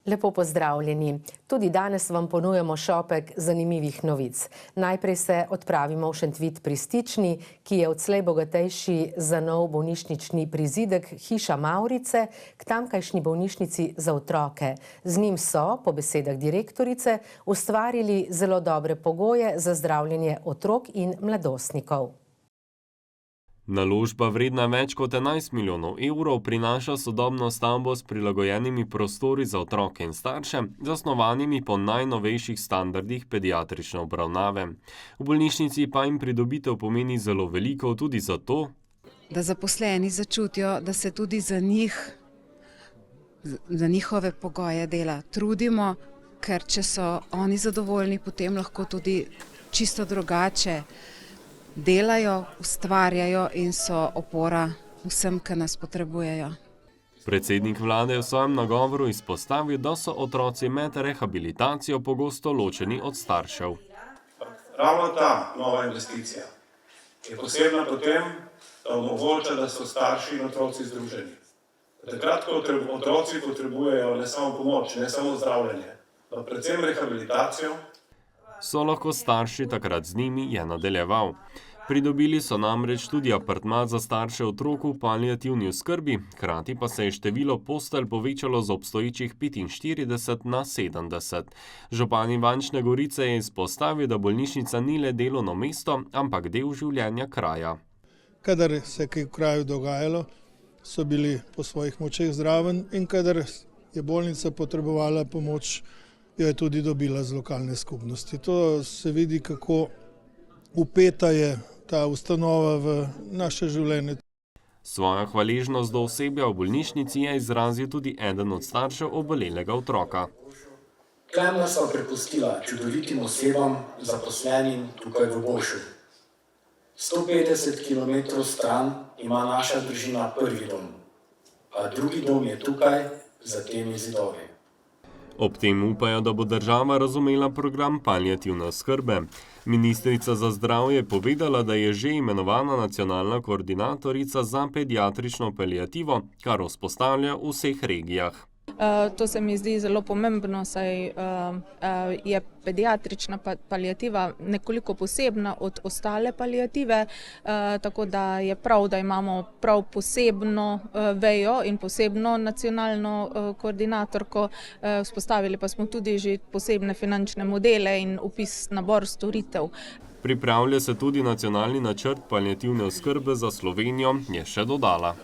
Lepo pozdravljeni. Tudi danes vam ponujamo šopek zanimivih novic. Najprej se odpravimo v Šentvid pri Stični, ki je odslej bogatejši za nov bolnišnični prizidek Hiša Mavrice k tamkajšnji bolnišnici za otroke. Z njim so, po besedah direktorice, ustvarili zelo dobre pogoje za zdravljenje otrok in mladostnikov. Naložba vredna več kot 11 milijonov evrov prinaša sodobno stavbo s prilagojenimi prostori za otroke in starše, zasnovanimi po najnovejših standardih pediatrične obravnave. V bolnišnici pa jim pridobitev pomeni zelo veliko tudi zato, da zaposleni začutijo, da se tudi za njihove pogoje dela trudimo, ker če so oni zadovoljni, potem lahko tudi čisto drugače delajo, ustvarjajo in so opora vsem, ki nas potrebujejo. Predsednik vlade je v svojem nagovoru izpostavil, da so otroci med rehabilitacijo pogosto ločeni od staršev. Ravno ta nova investicija je posebna potem, da omogoča, da so starši in otroci združeni. Takrat, ko otroci potrebujejo ne samo pomoč, ne samo zdravljenje, pa predvsem rehabilitacijo, so lahko starši takrat z njimi, je nadaljeval. Pridobili so namreč tudi apartma za starše otrok v paliativni oskrbi, hkrati pa se je število postelj povečalo z obstoječih 45 na 70. Župan Ivančne Gorice je izpostavil, da bolnišnica ni le delovno mesto, ampak del življenja kraja. Kadar se je kaj v kraju dogajalo, so bili po svojih močeh zraven in kadar je bolnica potrebovala pomoč, jo je tudi dobila z lokalne skupnosti. To se vidi, kako vpeta je ta ustanova v naše življenje. Svojo hvaležnost do osebja v bolnišnici je izrazil tudi eden od staršev obolelega otroka. Klemna sva prepustila čudovitim osebam, zaposlenim tukaj v Bošu. 150 km stran ima naša družina prvi dom, a drugi dom je tukaj, za temi zidovi. Ob tem upajo, da bo država razumela program paliativne oskrbe. Ministrica za zdravje je povedala, da je že imenovana nacionalna koordinatorica za pediatrično paliativo, kar vzpostavlja v vseh regijah. To se mi zdi zelo pomembno, saj je pediatrična paliativa nekoliko posebna od ostale paliative, tako da je prav, da imamo prav posebno vejo in posebno nacionalno koordinatorko. Vzpostavili pa smo tudi že posebne finančne modele in vpis nabor storitev. Pripravlja se tudi nacionalni načrt paliativne oskrbe za Slovenijo, je še dodala.